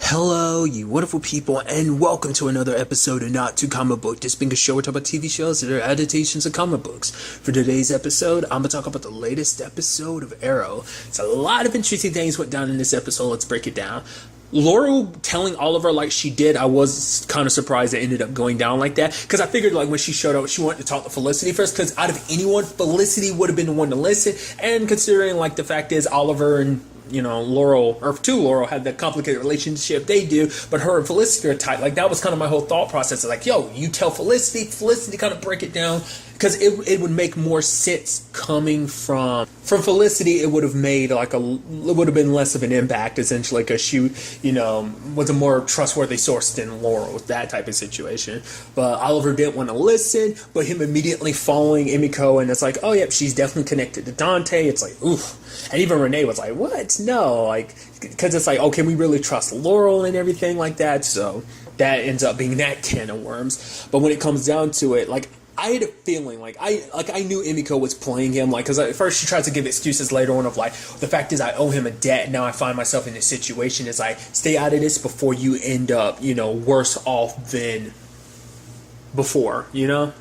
Hello, you wonderful people, and welcome to another episode of Not Too Comic Book. This being a show we talk about TV shows that are adaptations of comic books. For today's episode, I'm going to talk about the latest episode of Arrow. It's a lot of interesting things went down in this episode. Let's break it down. Laurel telling Oliver like she did, I was kind of surprised it ended up going down like that. Because I figured like when she showed up, she wanted to talk to Felicity first. Because out of anyone, Felicity would have been the one to listen. And considering like the fact is Oliver and Laurel had that complicated relationship they do, but her and Felicity are tight. Like that was kind of my whole thought process. Like, yo, you tell Felicity kind of break it down, because it would make more sense coming from Felicity. It would have made it would have been less of an impact essentially, because she, was a more trustworthy source than Laurel, that type of situation. But Oliver didn't want to listen, but him immediately following Emiko, and it's like, oh yep, she's definitely connected to Dante. It's like, oof. And even Renee was like, what? No, like, because it's like, oh, can we really trust Laurel and everything like that? So that ends up being that can of worms. But when it comes down to it, like, I had a feeling, I knew Emiko was playing him, because at first she tries to give excuses later on of, like, the fact is I owe him a debt, now I find myself in this situation, is like, stay out of this before you end up, worse off than before, It's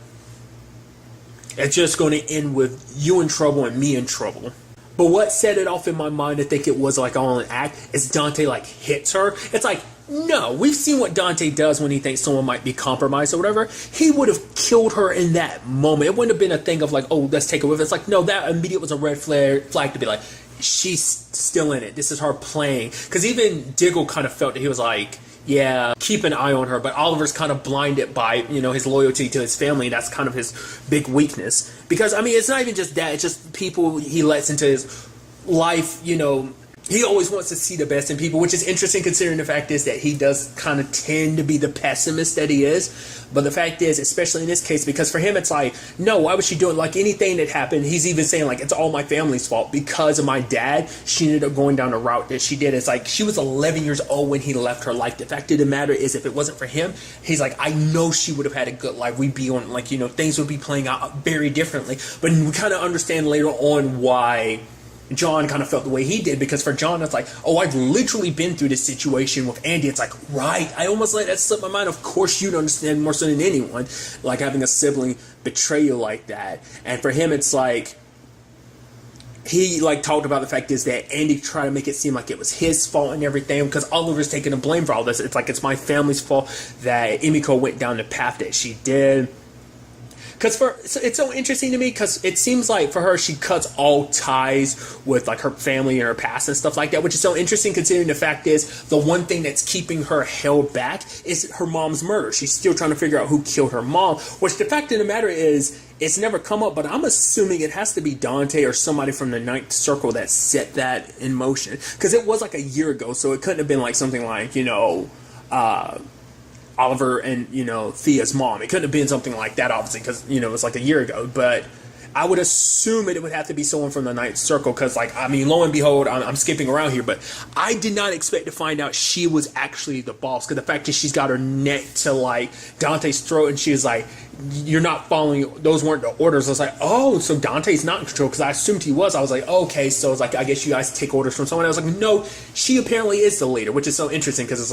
just going to end with you in trouble and me in trouble. But what set it off in my mind to think it was like all an act is Dante hits her. It's like, no, we've seen what Dante does when he thinks someone might be compromised or whatever. He would have killed her in that moment. It wouldn't have been a thing of like, oh, let's take her with us. Like, no, that immediate was a red flag to be like, she's still in it. This is her playing. Because even Diggle kind of felt that he was like, yeah, keep an eye on her. But Oliver's kind of blinded by, his loyalty to his family. That's kind of his big weakness. Because, it's not even just that. It's just people he lets into his life, he always wants to see the best in people, which is interesting considering the fact is that he does kind of tend to be the pessimist that he is. But the fact is, especially in this case, because for him it's like, no, why would she do it? Like anything that happened, he's even saying like, it's all my family's fault. Because of my dad, she ended up going down the route that she did. It's like, she was 11 years old when he left her life. The fact of the matter is, if it wasn't for him, he's like, I know she would have had a good life. We'd be on, things would be playing out very differently. But we kind of understand later on why John kind of felt the way he did, because for John it's like, oh, I've literally been through this situation with Andy. It's like, right, I almost let that slip my mind. Of course you'd understand more so than anyone, like having a sibling betray you like that. And for him it's like, he talked about the fact is that Andy tried to make it seem like it was his fault and everything, because Oliver's taking the blame for all this. It's like, it's my family's fault that Emiko went down the path that she did. So it's so interesting to me, because it seems like for her, she cuts all ties with her family and her past and stuff like that, which is so interesting considering the fact is the one thing that's keeping her held back is her mom's murder. She's still trying to figure out who killed her mom, which the fact of the matter is, it's never come up, but I'm assuming it has to be Dante or somebody from the Ninth Circle that set that in motion, because it was a year ago, so it couldn't have been something like, Oliver and, Thea's mom. It couldn't have been something like that, obviously, because, it was a year ago. But I would assume it would have to be someone from the Ninth Circle, because, lo and behold, I'm skipping around here, but I did not expect to find out she was actually the boss, because the fact is she's got her neck to, Dante's throat, and she was like, you're not following, those weren't the orders. I was like, oh, so Dante's not in control, because I assumed he was. I was like, okay, so it's I guess you guys take orders from someone. I was like, no, she apparently is the leader, which is so interesting, because it's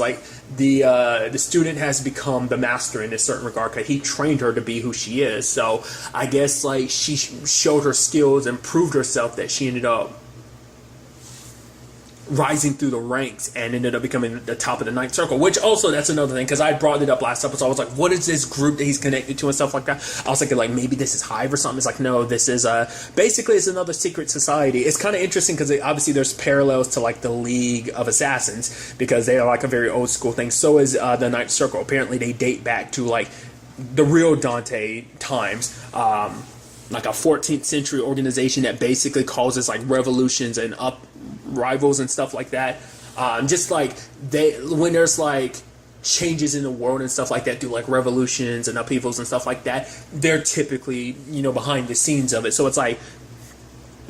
the student has become the master in a certain regard, because he trained her to be who she is. So I guess she showed her skills and proved herself that she ended up rising through the ranks and ended up becoming the top of the Ninth Circle, which also, that's another thing, because I brought it up last episode. I was like, what is this group that he's connected to and stuff like that? I was thinking maybe this is Hive or something. It's like, no, this is basically it's another secret society. It's kind of interesting because obviously there's parallels to the League of Assassins, because they are a very old school thing. So is the Ninth Circle. Apparently they date back to the real Dante times. A 14th century organization that basically causes revolutions and rivals and stuff like that. Just when there's changes in the world and stuff like that, do revolutions and upheavals and stuff like that, they're typically behind the scenes of it. So it's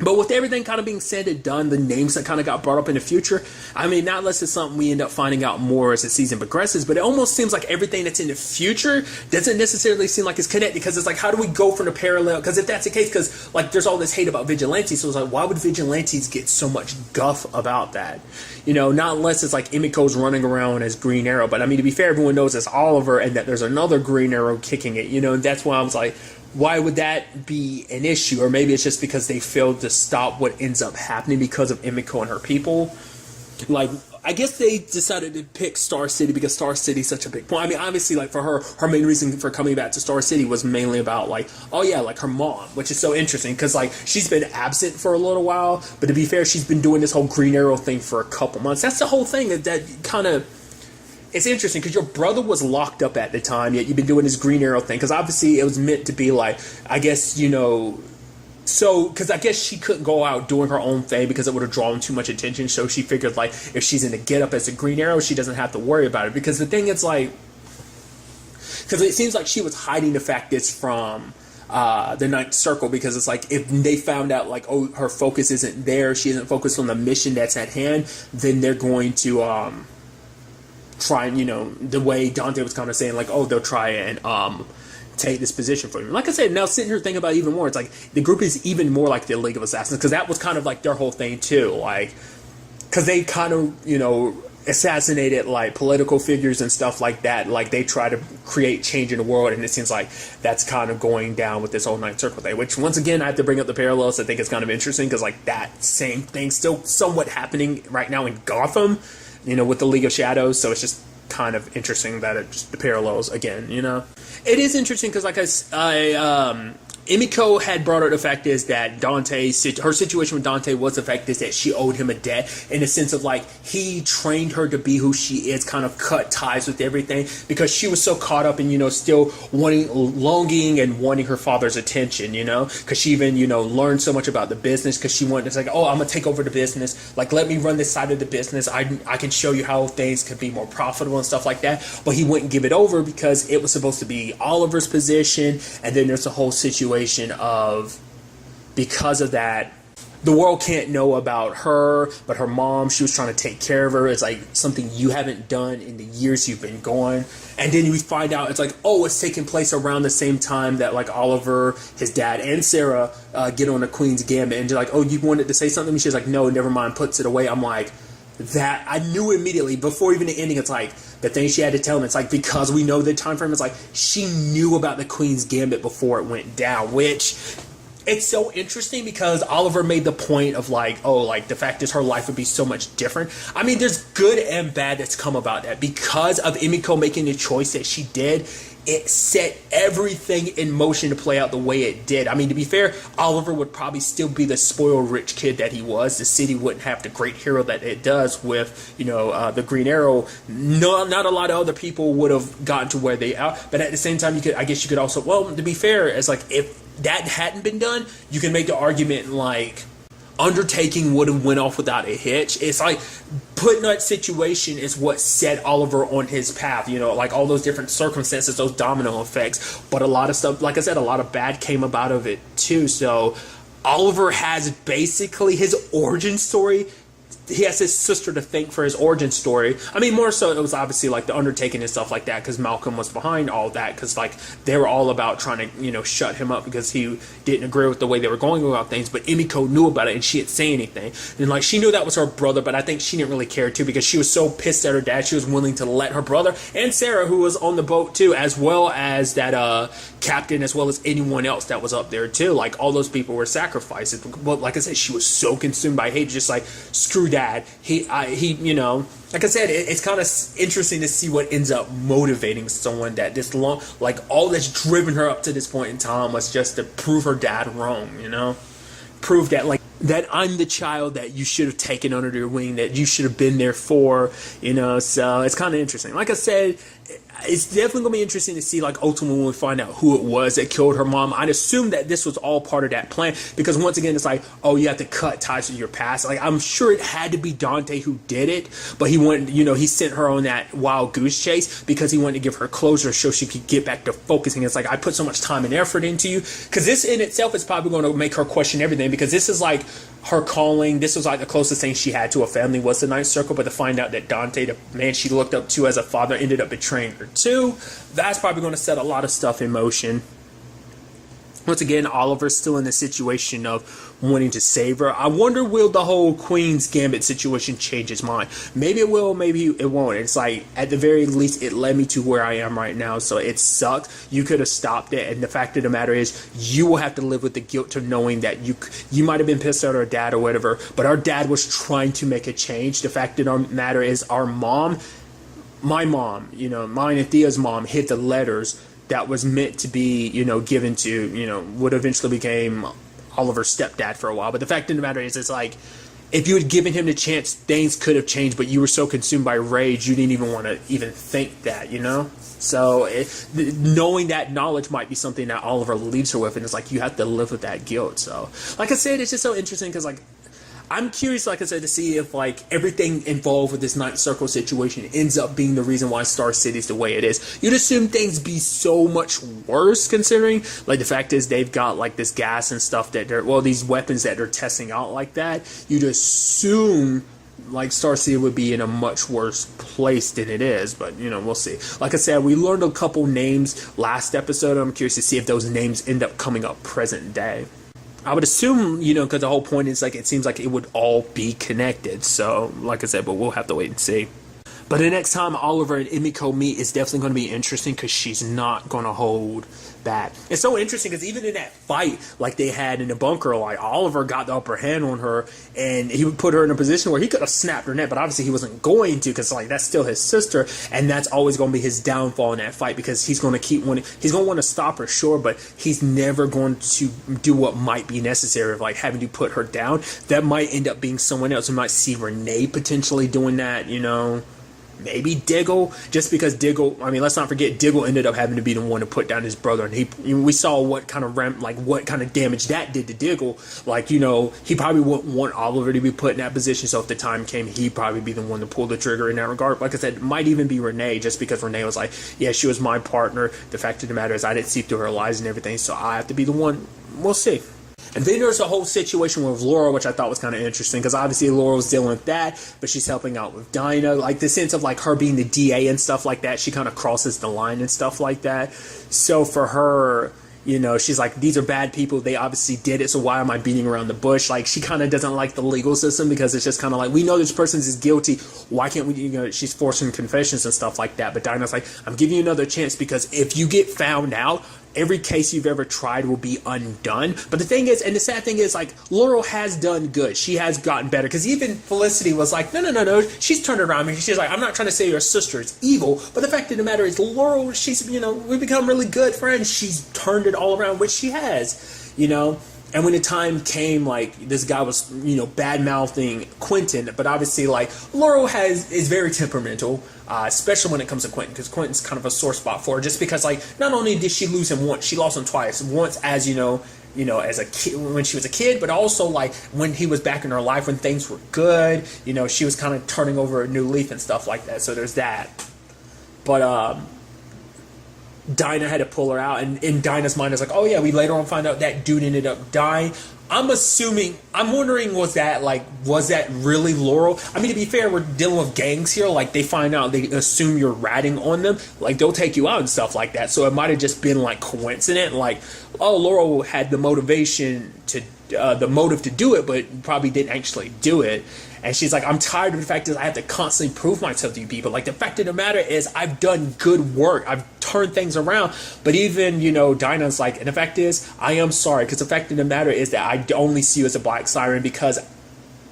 But with everything kind of being said and done, the names that kind of got brought up in the future, I mean, not unless it's something we end up finding out more as the season progresses, but it almost seems like everything that's in the future doesn't necessarily seem like it's connected, because it's like, how do we go from the parallel? Because if that's the case, because like there's all this hate about vigilantes, so it's like, why would vigilantes get so much guff about that? You know, not unless it's like Emiko's running around as Green Arrow. But I mean, to be fair, everyone knows it's Oliver and that there's another Green Arrow kicking it, you know, and that's why I was like, why would that be an issue? Or maybe it's just because they failed to stop what ends up happening because of Emiko and her people. Like, I guess they decided to pick Star City because Star City is such a big point. I mean, obviously, like, for her main reason for coming back to Star City was mainly about, like, oh yeah, like her mom, which is so interesting because, like, she's been absent for a little while, but to be fair, she's been doing this whole Green Arrow thing for a couple months. That's the whole thing that kind of... It's interesting because your brother was locked up at the time, yet you've been doing this Green Arrow thing. Because obviously it was meant to be like, I guess, you know, so, because I guess she couldn't go out doing her own thing because it would have drawn too much attention. So she figured, like, if she's in the get-up as a Green Arrow, she doesn't have to worry about it. Because the thing is, like, because it seems like she was hiding the fact that's from the Ninth Circle, because it's like, if they found out, like, oh, her focus isn't there, she isn't focused on the mission that's at hand, then they're going to, try and, you know, the way Dante was kind of saying, like, oh, they'll try and take this position for him. Like I said, now sitting here thinking about it even more, it's like the group is even more like the League of Assassins, because that was kind of like their whole thing too, like, because they kind of, you know, assassinated like political figures and stuff like that. Like, they try to create change in the world, and it seems like that's kind of going down with this whole Ninth Circle thing, which, once again, I have to bring up the parallels. I think it's kind of interesting because, like, that same thing still somewhat happening right now in Gotham, you know, with the League of Shadows. So it's just kind of interesting that it's the parallels again, you know. It is interesting because, like, Emiko had brought up the fact is that her situation with Dante was the fact is that she owed him a debt, in the sense of, like, he trained her to be who she is, kind of cut ties with everything, because she was so caught up in, you know, still longing and wanting her father's attention, you know, because she even, you know, learned so much about the business, because she wanted to say, oh, I'm going to take over the business, like, let me run this side of the business, I can show you how things could be more profitable and stuff like that, but he wouldn't give it over because it was supposed to be Oliver's position, and then there's a whole situation of, because of that, the world can't know about her, but her mom, she was trying to take care of her. It's like something you haven't done in the years you've been gone. And then we find out it's like, oh, it's taking place around the same time that, like, Oliver, his dad, and Sarah get on the Queen's Gambit, and they're like, oh, you wanted to say something? And she's like, no, never mind, puts it away. I'm like, that I knew immediately before even the ending. It's like the thing she had to tell him. It's like, because we know the time frame. It's like she knew about the Queen's Gambit before it went down, which it's so interesting because Oliver made the point of, like, oh, like, the fact is her life would be so much different. I mean, there's good and bad that's come about that because of Emiko making the choice that she did. It set everything in motion to play out the way it did. I mean, to be fair, Oliver would probably still be the spoiled rich kid that he was. The city wouldn't have the great hero that it does with, you know, the Green Arrow. No, not a lot of other people would have gotten to where they are. But at the same time, I guess you could also, well, to be fair, it's like, if that hadn't been done, you can make the argument, like, Undertaking would have went off without a hitch. It's like, putting that situation is what set Oliver on his path, you know, like all those different circumstances, those domino effects. But a lot of stuff, like I said, a lot of bad came about of it too. So Oliver has basically his origin story. He has his sister to thank for his origin story. I mean, more so it was obviously like the Undertaking and stuff like that, because Malcolm was behind all that, because like they were all about trying to, you know, shut him up because he didn't agree with the way they were going about things. But Emiko knew about it and she didn't say anything. And like, she knew that was her brother, but I think she didn't really care too, because she was so pissed at her dad, she was willing to let her brother and Sarah, who was on the boat too, as well as that captain, as well as anyone else that was up there too. Like, all those people were sacrificed. But like I said, she was so consumed by hate, just like, screw dad. He, you know, like I said, it's kind of interesting to see what ends up motivating someone that this long, like, all that's driven her up to this point in time was just to prove her dad wrong, you know? Prove that, like, that I'm the child that you should have taken under your wing, that you should have been there for, you know? So it's kind of interesting. Like I said, it's definitely going to be interesting to see, like, ultimately when we find out who it was that killed her mom. I'd assume that this was all part of that plan, because once again, it's like, oh, you have to cut ties with your past. Like, I'm sure it had to be Dante who did it, but he wanted, you know, he sent her on that wild goose chase because he wanted to give her closure so she could get back to focusing. It's like, I put so much time and effort into you, because this in itself is probably going to make her question everything, because this is like her calling, this was like the closest thing she had to a family was the Ninth Circle, but to find out that Dante, the man she looked up to as a father, ended up betraying her too, that's probably going to set a lot of stuff in motion. Once again, Oliver's still in the situation of wanting to save her. I wonder, will the whole Queen's Gambit situation change his mind? Maybe it will, maybe it won't. It's like, at the very least, it led me to where I am right now, so it sucks. You could have stopped it, and the fact of the matter is, you will have to live with the guilt of knowing that you might have been pissed at our dad or whatever, but our dad was trying to make a change. The fact of the matter is, our mom, my mom, mine and Thea's mom, hid the letters that was meant to be, given to, would eventually became Oliver's stepdad for a while. But the fact of the matter is, it's like, if you had given him the chance, things could have changed, but you were so consumed by rage, you didn't even want to even think that, So knowing that knowledge might be something that Oliver leaves her with, and it's like, you have to live with that guilt. So, like I said, it's just so interesting because, like, I'm curious, like I said, to see if, like, everything involved with this Ninth Circle situation ends up being the reason why Star City's the way it is. You'd assume things be so much worse, considering, like, the fact is they've got, like, this gas and stuff that these weapons that they're testing out like that. You'd assume, like, Star City would be in a much worse place than it is, but, we'll see. Like I said, we learned a couple names last episode. I'm curious to see if those names end up coming up present day. I would assume, because the whole point is, like, it seems like it would all be connected. So, like I said, but we'll have to wait and see. But the next time Oliver and Emiko meet is definitely going to be interesting because she's not going to hold back. It's so interesting because even in that fight, like they had in the bunker, like Oliver got the upper hand on her, and he would put her in a position where he could have snapped her neck, but obviously he wasn't going to because, like, that's still his sister, and that's always going to be his downfall in that fight because he's going to want to stop her, sure, but he's never going to do what might be necessary of, like, having to put her down. That might end up being someone else. We might see Renee potentially doing that, Maybe Diggle, just because Diggle, I mean, let's not forget, Diggle ended up having to be the one to put down his brother, and we saw what kind of damage that did to Diggle. Like, he probably wouldn't want Oliver to be put in that position, so if the time came, he'd probably be the one to pull the trigger in that regard. Like I said, it might even be Renee, just because Renee was like, yeah, she was my partner. The fact of the matter is, I didn't see through her lies and everything, so I have to be the one. We'll see. And then there's a whole situation with Laura, which I thought was kind of interesting, because obviously Laura was dealing with that, but she's helping out with Dinah. Like, the sense of, like, her being the DA and stuff like that, she kind of crosses the line and stuff like that. So for her, she's like, these are bad people. They obviously did it, so why am I beating around the bush? Like, she kind of doesn't like the legal system because it's just kind of like, we know this person is guilty. Why can't we, she's forcing confessions and stuff like that. But Dinah's like, I'm giving you another chance because if you get found out, every case you've ever tried will be undone. But the thing is, and the sad thing is, like, Laurel has done good. She has gotten better. Because even Felicity was like, no. She's turned around me. She's like, I'm not trying to say your sister is evil. But the fact of the matter is, Laurel, she's, we've become really good friends. She's turned it all around, which she has, And when the time came, like, this guy was, bad-mouthing Quentin, but obviously, like, Laurel is very temperamental, especially when it comes to Quentin, because Quentin's kind of a sore spot for her, just because, like, not only did she lose him once, she lost him twice. Once as, as a kid, when she was a kid, but also, like, when he was back in her life when things were good, she was kind of turning over a new leaf and stuff like that, so there's that. But, Dinah had to pull her out, and in Dinah's mind, it's like, oh yeah, we later on find out that dude ended up dying. I'm wondering, was that really Laurel? I mean, to be fair, we're dealing with gangs here. Like, they find out, they assume you're ratting on them. Like, they'll take you out and stuff like that. So it might have just been, like, coincident. Like, oh, Laurel had the motive to do it, but probably didn't actually do it. And she's like, I'm tired of the fact that I have to constantly prove myself to you people. Like, the fact of the matter is, I've done good work. I've turned things around. But even, Dinah's like, and the fact is, I am sorry. Because the fact of the matter is that I only see you as a black siren because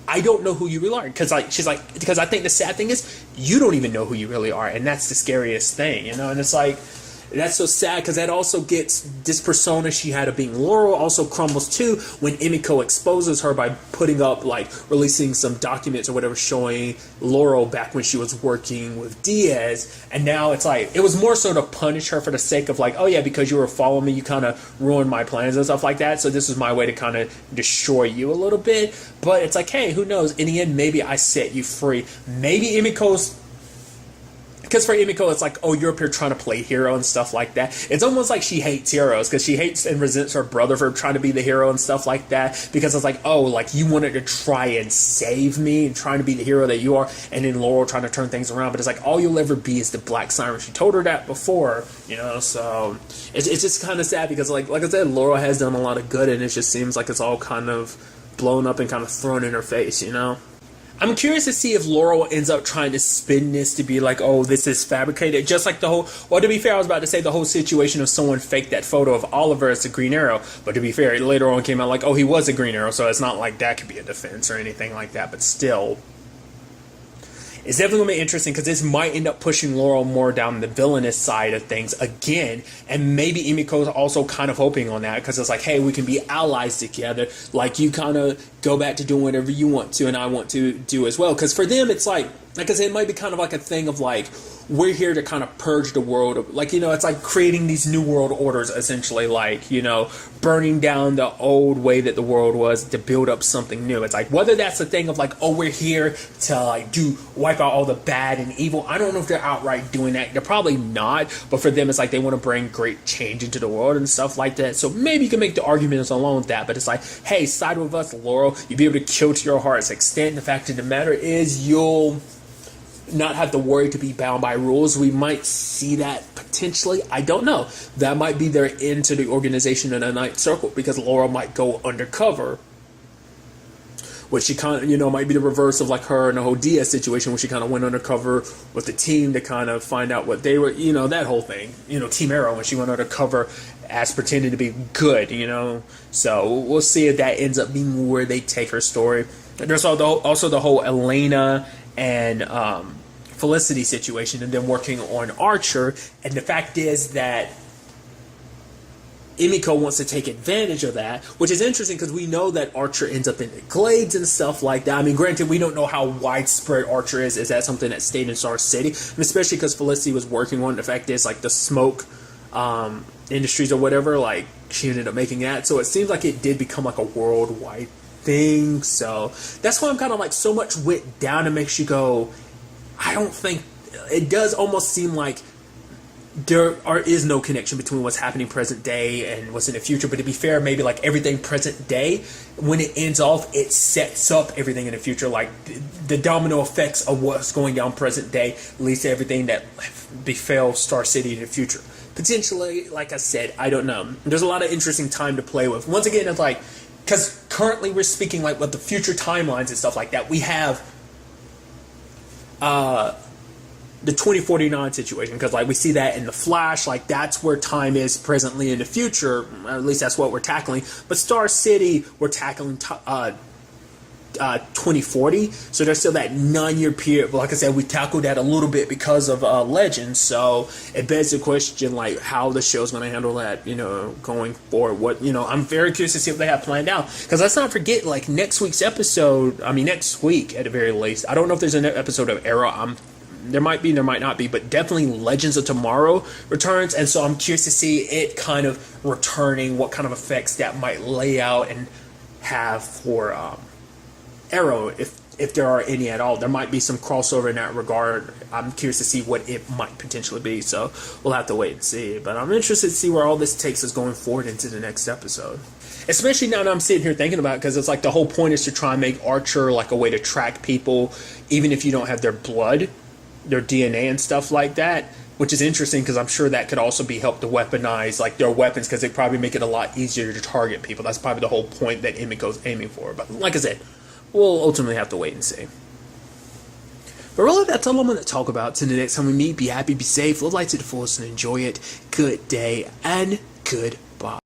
I don't know who you really are. Because, like, she's like, because I think the sad thing is, you don't even know who you really are. And that's the scariest thing, And it's like, that's so sad because that also gets this persona she had of being Laurel also crumbles too when Emiko exposes her by putting up, like, releasing some documents or whatever showing Laurel back when she was working with Diaz. And now it's like, it was more so to punish her for the sake of, like, oh yeah, because you were following me, you kind of ruined my plans and stuff like that. So this is my way to kind of destroy you a little bit. But it's like, hey, who knows? In the end, maybe I set you free. Maybe Emiko's because for Emiko, it's like, oh, you're up here trying to play hero and stuff like that. It's almost like she hates heroes because she hates and resents her brother for trying to be the hero and stuff like that, because it's like, oh, like you wanted to try and save me and trying to be the hero that you are, and then Laurel trying to turn things around, but it's like all you'll ever be is the Black Siren. She told her that before, you know, so it's just kind of sad because like I said, Laurel has done a lot of good, and it just seems like it's all kind of blown up and kind of thrown in her face, you know. I'm curious to see if Laurel ends up trying to spin this to be like, oh, this is fabricated. Just like the whole, well, to be fair, I was about to say the whole situation of someone faked that photo of Oliver as the Green Arrow. But to be fair, it later on came out like, oh, he was a Green Arrow. So it's not like that could be a defense or anything like that. But still, it's definitely going to be interesting because this might end up pushing Laurel more down the villainous side of things again. And maybe Emiko's also kind of hoping on that because it's like, hey, we can be allies together. Like, you kind of go back to doing whatever you want to and I want to do as well. Because for them, it's like I said, it might be kind of like a thing of like, we're here to kind of purge the world of, like, you know, it's like creating these new world orders, essentially, like, you know, burning down the old way that the world was to build up something new. It's like, whether that's a thing of like, oh, we're here to like wipe out all the bad and evil. I don't know if they're outright doing that. They're probably not, but for them, it's like they want to bring great change into the world and stuff like that. So maybe you can make the arguments along with that, but it's like, hey, side with us, Laurel. You'll be able to kill to your heart's extent. The fact of the matter is, you'll not have to worry to be bound by rules. We might see that potentially. I don't know. That might be their end to the organization in a Ninth Circle, because Laurel might go undercover, which she kind of, you know, might be the reverse of like her and the whole Diaz situation, where she kind of went undercover with the team to kind of find out what they were, you know, that whole thing, you know, Team Arrow, when she went undercover as pretending to be good, you know. So we'll see if that ends up being where they take her story. There's also the whole Elena and Felicity situation, and then working on Archer. And the fact is that Emiko wants to take advantage of that, which is interesting because we know that Archer ends up in the Glades and stuff like that. I mean, granted, we don't know how widespread Archer is. Is that something that stayed in Star City? And especially because Felicity was working on it. The fact is, like, the smoke industries or whatever, like, she ended up making that. So it seems like it did become like a worldwide thing. So that's why I'm kind of like, so much went down and makes you go, I don't think, it does almost seem like there is no connection between what's happening present day and what's in the future. But to be fair, maybe like everything present day, when it ends off, it sets up everything in the future. Like the domino effects of what's going down present day leads to everything that befell Star City in the future. Potentially, like I said, I don't know. There's a lot of interesting time to play with. Once again, it's like, because currently we're speaking like with the future timelines and stuff like that. We have the 2049 situation, because like we see that in the Flash, like that's where time is presently in the future, at least that's what we're tackling. But Star City, we're tackling 2040, so there's still that 9-year period. But like I said, we tackled that a little bit because of Legends, so it begs the question like how the show's going to handle that, you know, going forward. What, you know, I'm very curious to see what they have planned out, because let's not forget, like next week's episode, I mean next week at the very least, I don't know if there's an episode of Arrow. There might be, there might not be, but definitely Legends of Tomorrow returns, and so I'm curious to see it kind of returning, what kind of effects that might lay out and have for Arrow, if there are any at all. There might be some crossover in that regard. I'm curious to see what it might potentially be, so we'll have to wait and see. But I'm interested to see where all this takes us going forward into the next episode. Especially now that I'm sitting here thinking about it, because it's like the whole point is to try and make Archer like a way to track people, even if you don't have their blood, their DNA and stuff like that, which is interesting because I'm sure that could also be helped to weaponize like their weapons, because they probably make it a lot easier to target people. That's probably the whole point that Emiko's aiming for. But like I said, we'll ultimately have to wait and see. But really, that's all I'm going to talk about. Till the next time we meet, be happy, be safe, live life to the fullest, and enjoy it. Good day and good